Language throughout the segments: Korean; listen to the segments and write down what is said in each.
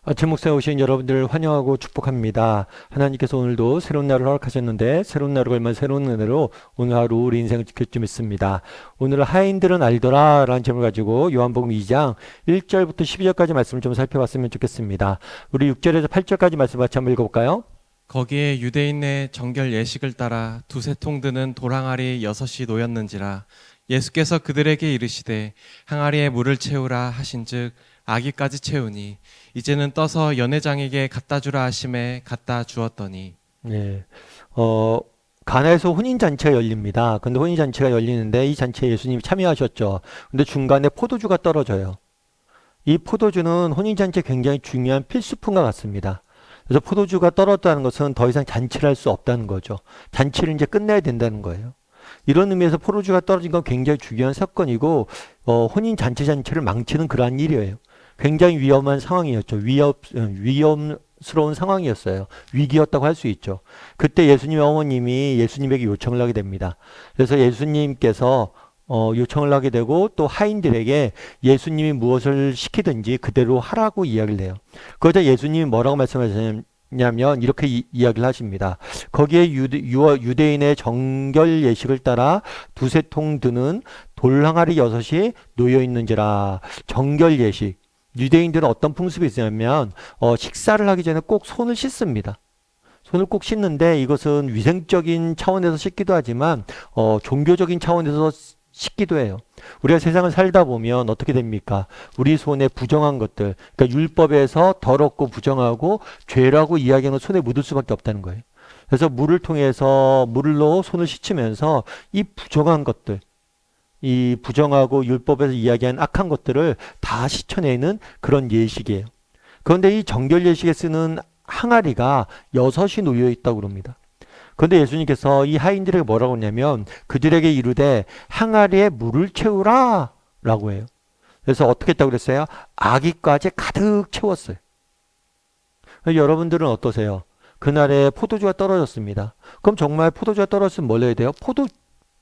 아침 목사에 오신 여러분들 환영하고 축복합니다. 하나님께서 오늘도 새로운 날을 허락하셨는데 새로운 날을 걸면 새로운 은혜로 오늘 하루 우리 인생을 지킬 줄 믿습니다. 오늘 하인들은 알더라 라는 제목을 가지고 요한복음 2장 1절부터 12절까지 말씀을 좀 살펴봤으면 좋겠습니다. 우리 6절에서 8절까지 말씀 같이 한번 읽어볼까요? 거기에 유대인의 정결 예식을 따라 두세 통 드는 돌항아리 6이 놓였는지라. 예수께서 그들에게 이르시되 항아리에 물을 채우라 하신즉 아기까지 채우니 이제는 떠서 연회장에게 갖다 주라 하심에 갖다 주었더니. 네. 가나에서 혼인잔치가 열립니다. 근데 혼인잔치가 열리는데 이 잔치에 예수님이 참여하셨죠. 근데 중간에 포도주가 떨어져요. 이 포도주는 혼인잔치에 굉장히 중요한 필수품과 같습니다. 그래서 포도주가 떨어졌다는 것은 더 이상 잔치를 할 수 없다는 거죠. 잔치를 이제 끝내야 된다는 거예요. 이런 의미에서 포도주가 떨어진 건 굉장히 중요한 사건이고 혼인잔치를 망치는 그러한 일이에요. 굉장히 위험한 상황이었죠. 위험스러운 상황이었어요. 위기였다고 할 수 있죠. 그때 예수님의 어머님이 예수님에게 요청을 하게 됩니다. 그래서 예수님께서 요청을 하게 되고 또 하인들에게 예수님이 무엇을 시키든지 그대로 하라고 이야기를 해요. 그러자 예수님이 뭐라고 말씀하셨냐면 이렇게 이야기를 하십니다. 거기에 유대인의 정결 예식을 따라 두세 통 드는 돌항아리 6이 놓여 있는지라. 정결 예식. 유대인들은 어떤 풍습이 있냐면 식사를 하기 전에 꼭 손을 씻습니다. 손을 꼭 씻는데 이것은 위생적인 차원에서 씻기도 하지만 종교적인 차원에서 씻기도 해요. 우리가 세상을 살다 보면 어떻게 됩니까? 우리 손에 부정한 것들, 그러니까 율법에서 더럽고 부정하고 죄라고 이야기하는 손에 묻을 수밖에 없다는 거예요. 그래서 물로 손을 씻으면서 이 부정한 것들, 이 부정하고 율법에서 이야기한 악한 것들을 다 씻어내는 그런 예식이에요. 그런데 이 정결 예식에 쓰는 항아리가 6이 놓여 있다고 그럽니다. 그런데 예수님께서 이 하인들에게 뭐라고 하냐면 그들에게 이르되 항아리에 물을 채우라 라고 해요. 그래서 어떻게 했다고 그랬어요? 아기까지 가득 채웠어요. 여러분들은 어떠세요? 그날에 포도주가 떨어졌습니다. 그럼 정말 포도주가 떨어졌으면 뭘 해야 돼요?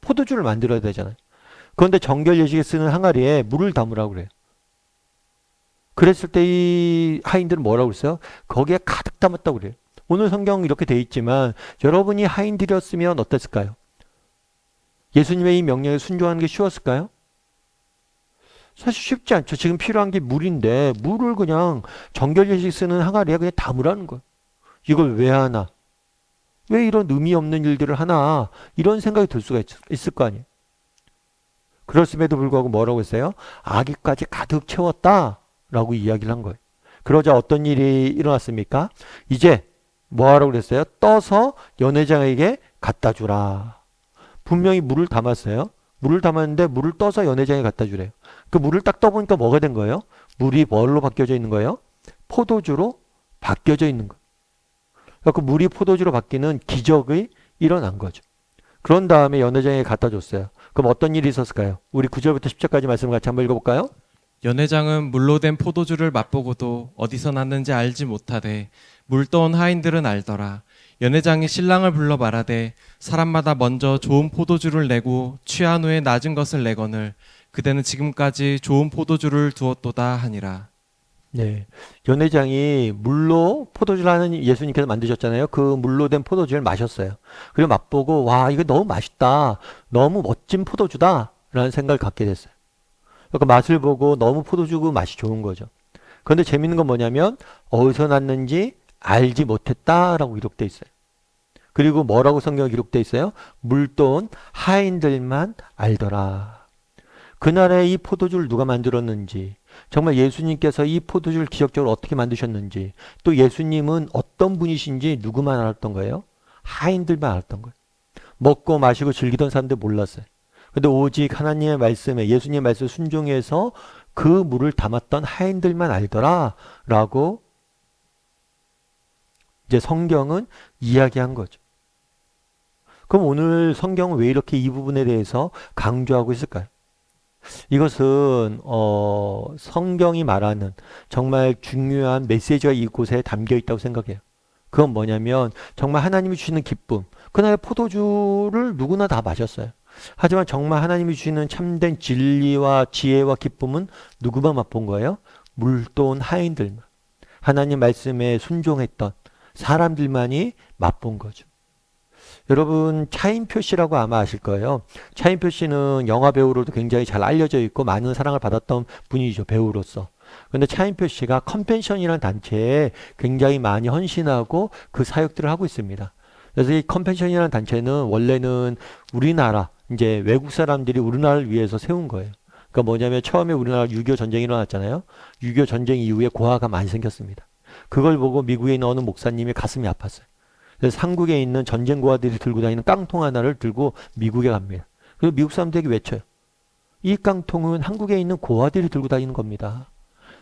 포도주를 만들어야 되잖아요. 그런데 정결 예식에 쓰는 항아리에 물을 담으라고 그래요. 그랬을 때 이 하인들은 뭐라고 그랬어요? 거기에 가득 담았다고 그래요. 오늘 성경 이렇게 돼 있지만 여러분이 하인들이었으면 어땠을까요? 예수님의 이 명령에 순종하는 게 쉬웠을까요? 사실 쉽지 않죠. 지금 필요한 게 물인데 물을 그냥 정결 예식 쓰는 항아리에 그냥 담으라는 거예요. 이걸 왜 하나? 왜 이런 의미 없는 일들을 하나? 이런 생각이 들 수가 있을 거 아니에요. 그렇음에도 불구하고 뭐라고 했어요? 아기까지 가득 채웠다 라고 이야기를 한 거예요. 그러자 어떤 일이 일어났습니까? 이제 뭐 하라고 그랬어요? 떠서 연회장에게 갖다 주라. 분명히 물을 담았어요. 물을 담았는데 물을 떠서 연회장에 갖다 주래요. 그 물을 딱 떠보니까 뭐가 된 거예요? 물이 뭘로 바뀌어져 있는 거예요? 포도주로 바뀌어져 있는 거예요. 그 물이 포도주로 바뀌는 기적이 일어난 거죠. 그런 다음에 연회장에 갖다 줬어요. 그럼 어떤 일이 있었을까요? 우리 9절부터 10절까지 말씀을 같이 한번 읽어볼까요? 연회장은 물로 된 포도주를 맛보고도 어디서 났는지 알지 못하되 물 떠온 하인들은 알더라. 연회장이 신랑을 불러 말하되 사람마다 먼저 좋은 포도주를 내고 취한 후에 낮은 것을 내거늘 그대는 지금까지 좋은 포도주를 두었도다 하니라. 네. 연회장이 물로 포도주를 하는 예수님께서 만드셨잖아요. 그 물로 된 포도주를 마셨어요. 그리고 맛보고, 와, 이거 너무 맛있다. 너무 멋진 포도주다. 라는 생각을 갖게 됐어요. 그러니까 맛을 보고 너무 포도주고 맛이 좋은 거죠. 그런데 재밌는 건 뭐냐면, 어디서 났는지 알지 못했다라고 기록되어 있어요. 그리고 뭐라고 성경에 기록되어 있어요? 물돈 하인들만 알더라. 그날에 이 포도주를 누가 만들었는지, 정말 예수님께서 이 포도주를 기적적으로 어떻게 만드셨는지, 또 예수님은 어떤 분이신지 누구만 알았던 거예요? 하인들만 알았던 거예요. 먹고 마시고 즐기던 사람들 몰랐어요. 근데 오직 하나님의 말씀에, 예수님의 말씀에 순종해서 그 물을 담았던 하인들만 알더라 라고 이제 성경은 이야기한 거죠. 그럼 오늘 성경은 왜 이렇게 이 부분에 대해서 강조하고 있을까요? 이것은 성경이 말하는 정말 중요한 메시지가 이곳에 담겨 있다고 생각해요. 그건 뭐냐면 정말 하나님이 주시는 기쁨. 그날 포도주를 누구나 다 마셨어요. 하지만 정말 하나님이 주시는 참된 진리와 지혜와 기쁨은 누구만 맛본 거예요? 물돈 하인들만. 하나님 말씀에 순종했던 사람들만이 맛본 거죠. 여러분 차인표 씨라고 아마 아실 거예요. 차인표 씨는 영화 배우로도 굉장히 잘 알려져 있고 많은 사랑을 받았던 분이죠. 배우로서. 근데 차인표 씨가 컴펜션이라는 단체에 굉장히 많이 헌신하고 그 사역들을 하고 있습니다. 그래서 이 컴펜션이라는 단체는 원래는 우리나라 이제 외국 사람들이 우리나라를 위해서 세운 거예요. 그러니까 뭐냐면 처음에 우리나라 6.25 전쟁이 일어났잖아요. 6.25 전쟁 이후에 고아가 많이 생겼습니다. 그걸 보고 미국에 있는 어느 목사님이 가슴이 아팠어요. 그래서 한국에 있는 전쟁 고아들이 들고 다니는 깡통 하나를 들고 미국에 갑니다. 그래서 미국 사람들에게 외쳐요. 이 깡통은 한국에 있는 고아들이 들고 다니는 겁니다.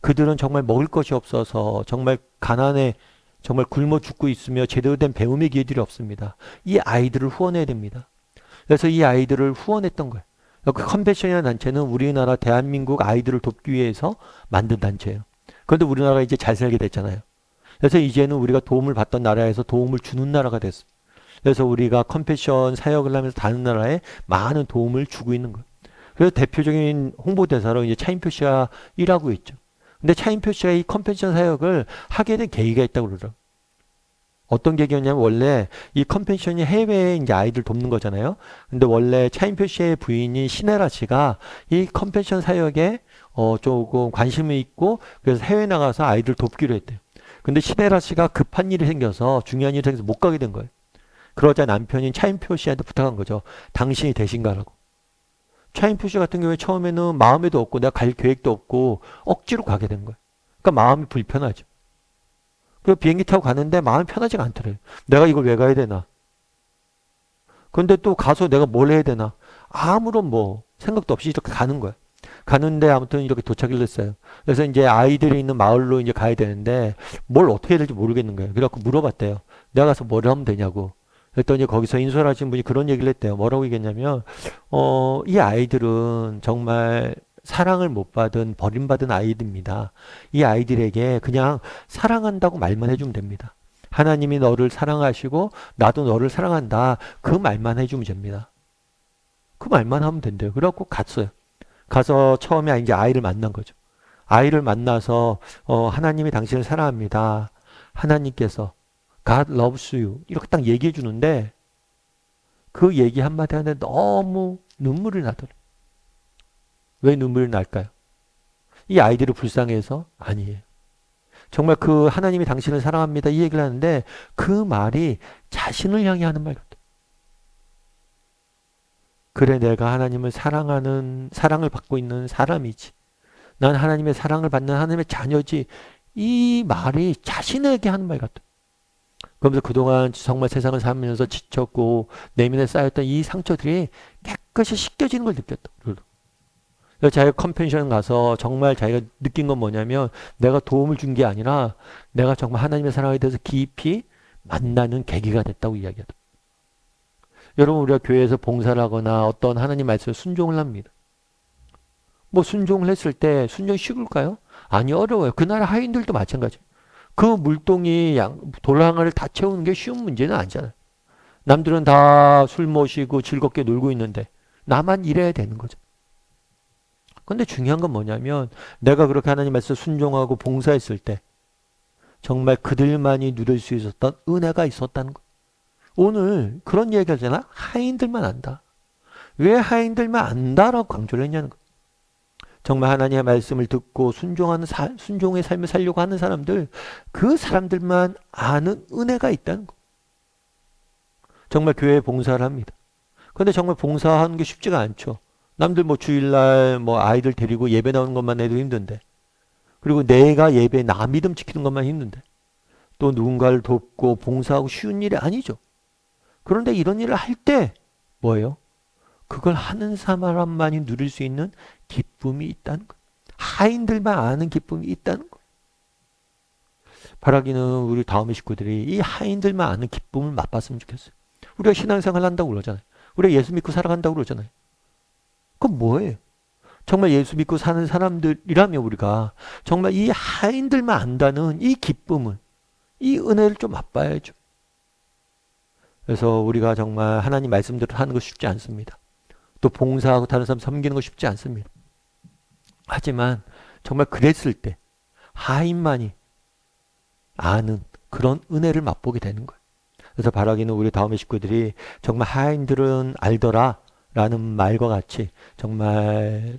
그들은 정말 먹을 것이 없어서 정말 가난에 정말 굶어 죽고 있으며 제대로 된 배움의 기회들이 없습니다. 이 아이들을 후원해야 됩니다. 그래서 이 아이들을 후원했던 거예요. 그 컴패션이라는 단체는 우리나라 대한민국 아이들을 돕기 위해서 만든 단체예요. 그런데 우리나라가 이제 잘 살게 됐잖아요. 그래서 이제는 우리가 도움을 받던 나라에서 도움을 주는 나라가 됐어요. 그래서 우리가 컴패션 사역을 하면서 다른 나라에 많은 도움을 주고 있는 거예요. 그래서 대표적인 홍보대사로 이제 차인표 씨가 일하고 있죠. 근데 차인표 씨가 이 컴패션 사역을 하게 된 계기가 있다고 그러더라고요. 어떤 계기였냐면 원래 이 컴패션이 해외에 이제 아이들 돕는 거잖아요. 근데 원래 차인표 씨의 부인인 신혜라 씨가 이 컴패션 사역에 조금 관심이 있고 그래서 해외 나가서 아이들 돕기로 했대요. 근데 신혜라 씨가 급한 일이 생겨서 중요한 일이 생겨서 못 가게 된 거예요. 그러자 남편인 차인표 씨한테 부탁한 거죠. 당신이 대신 가라고. 차인표 씨 같은 경우에 처음에는 마음에도 없고 내가 갈 계획도 없고 억지로 가게 된 거예요. 그러니까 마음이 불편하죠. 그리고 비행기 타고 가는데 마음이 편하지가 않더래요. 내가 이걸 왜 가야 되나? 근데 또 가서 내가 뭘 해야 되나? 아무런 뭐 생각도 없이 이렇게 가는 거야. 가는데 아무튼 이렇게 도착을 했어요. 그래서 이제 아이들이 있는 마을로 이제 가야 되는데 뭘 어떻게 해야 될지 모르겠는 거예요. 그래갖고 물어봤대요. 내가 가서 뭘 하면 되냐고. 그랬더니 거기서 인솔하신 분이 그런 얘기를 했대요. 뭐라고 얘기했냐면, 이 아이들은 정말 사랑을 못 받은 버림받은 아이들입니다. 이 아이들에게 그냥 사랑한다고 말만 해주면 됩니다. 하나님이 너를 사랑하시고 나도 너를 사랑한다. 그 말만 해주면 됩니다. 그 말만 하면 된대요. 그래갖고 갔어요. 가서 처음에 이제 아이를 만난 거죠. 아이를 만나서 하나님이 당신을 사랑합니다. 하나님께서 God loves you 이렇게 딱 얘기해 주는데 그 얘기 한마디 하는데 너무 눈물이 나더라고요. 왜 눈물이 날까요? 이 아이들이 불쌍해서? 아니에요. 정말 그 하나님이 당신을 사랑합니다 이 얘기를 하는데 그 말이 자신을 향해 하는 말 같아요. 그래 내가 하나님을 사랑을 받고 있는 사람이지. 난 하나님의 사랑을 받는 하나님의 자녀지. 이 말이 자신에게 하는 말 같아요. 그러면서 그동안 정말 세상을 살면서 지쳤고 내면에 쌓였던 이 상처들이 깨끗이 씻겨지는 걸 느꼈다. 그래서 자기가 컴펜션 가서 정말 자기가 느낀 건 뭐냐면 내가 도움을 준 게 아니라 내가 정말 하나님의 사랑에 대해서 깊이 만나는 계기가 됐다고 이야기하다. 여러분 우리가 교회에서 봉사를 하거나 어떤 하나님 말씀에 순종을 합니다. 뭐 순종을 했을 때 순종이 쉬울까요? 아니 어려워요. 그 나라 하인들도 마찬가지예요. 그 물동이 돌항아를 다 채우는 게 쉬운 문제는 아니잖아요. 남들은 다 술 마시고 즐겁게 놀고 있는데 나만 일해야 되는 거죠. 근데 중요한 건 뭐냐면 내가 그렇게 하나님 말씀 순종하고 봉사했을 때 정말 그들만이 누릴 수 있었던 은혜가 있었다는 거예요. 오늘 그런 얘기 하잖아. 하인들만 안다. 왜 하인들만 안다라고 강조를 했냐는 거예요. 정말 하나님의 말씀을 듣고 순종의 삶을 살려고 하는 사람들, 그 사람들만 아는 은혜가 있다는 거. 정말 교회에 봉사를 합니다. 그런데 정말 봉사하는 게 쉽지가 않죠. 남들 뭐 주일날 뭐 아이들 데리고 예배 나오는 것만 해도 힘든데, 그리고 내가 예배 나 믿음 지키는 것만 힘든데, 또 누군가를 돕고 봉사하고 쉬운 일이 아니죠. 그런데 이런 일을 할 때 뭐예요? 그걸 하는 사람만이 누릴 수 있는 기쁨이 있다는 거예요. 하인들만 아는 기쁨이 있다는 거예요. 바라기는 우리 다음의 식구들이 이 하인들만 아는 기쁨을 맛봤으면 좋겠어요. 우리가 신앙생활 한다고 그러잖아요. 우리가 예수 믿고 살아간다고 그러잖아요. 그건 뭐예요? 정말 예수 믿고 사는 사람들이라면 우리가 정말 이 하인들만 안다는 이 기쁨을, 이 은혜를 좀 맛봐야죠. 그래서 우리가 정말 하나님 말씀대로 하는 거 쉽지 않습니다. 또 봉사하고 다른 사람 섬기는 거 쉽지 않습니다. 하지만 정말 그랬을 때 하인만이 아는 그런 은혜를 맛보게 되는 거예요. 그래서 바라기는 우리 다음의 식구들이 정말 하인들은 알더라 라는 말과 같이 정말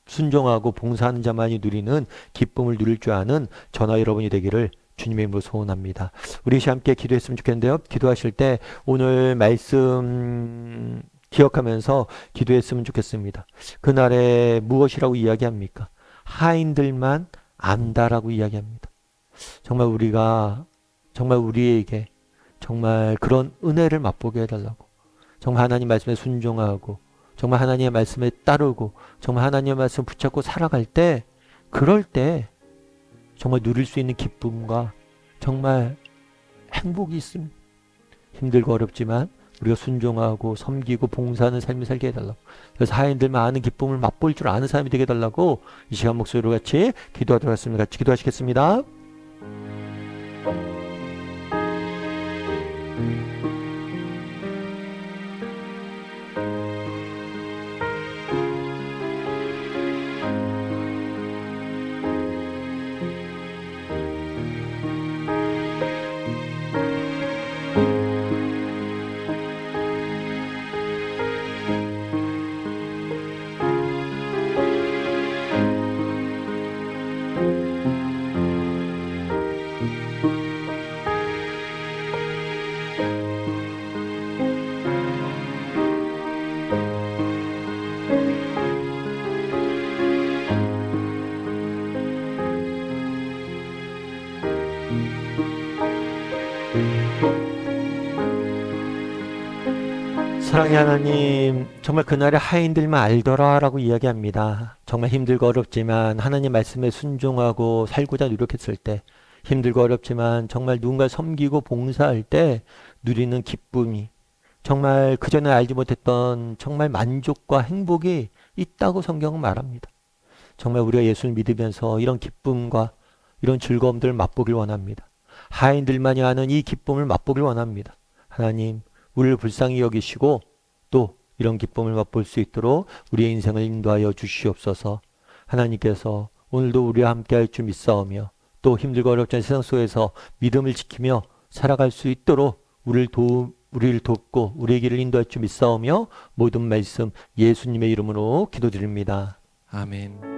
순종하고 봉사하는 자만이 누리는 기쁨을 누릴 줄 아는 저나 여러분이 되기를 주님의 이름으로 소원합니다. 우리 함께 기도했으면 좋겠는데요. 기도하실 때 오늘 말씀 기억하면서 기도했으면 좋겠습니다. 그날에 무엇이라고 이야기합니까? 하인들만 안다라고 이야기합니다. 정말 우리에게 정말 그런 은혜를 맛보게 해달라고. 정말 하나님 말씀에 순종하고 정말 하나님의 말씀에 따르고 정말 하나님의 말씀 붙잡고 살아갈 때, 그럴 때 정말 누릴 수 있는 기쁨과 정말 행복이 있습니다. 힘들고 어렵지만 우리가 순종하고 섬기고 봉사하는 삶을 살게 해달라고. 그래서 하인들만 아는 기쁨을 맛볼 줄 아는 사람이 되게 해달라고 이 시간 목소리로 같이 기도하도록 하겠습니다. 같이 기도하시겠습니다. 사랑의 하나님, 정말 그날의 하인들만 알더라라고 이야기합니다. 정말 힘들고 어렵지만 하나님 말씀에 순종하고 살고자 노력했을 때, 힘들고 어렵지만 정말 누군가를 섬기고 봉사할 때 누리는 기쁨이, 정말 그전에 알지 못했던 정말 만족과 행복이 있다고 성경은 말합니다. 정말 우리가 예수를 믿으면서 이런 기쁨과 이런 즐거움들을 맛보길 원합니다. 하인들만이 아는 이 기쁨을 맛보길 원합니다. 하나님, 우리를 불쌍히 여기시고 또 이런 기쁨을 맛볼 수 있도록 우리의 인생을 인도하여 주시옵소서. 하나님께서 오늘도 우리와 함께할 줄 믿사오며 또 힘들고 어렵지 않은 세상 속에서 믿음을 지키며 살아갈 수 있도록 우리를 돕고 우리의 길을 인도할 줄 믿사오며 모든 말씀 예수님의 이름으로 기도드립니다. 아멘.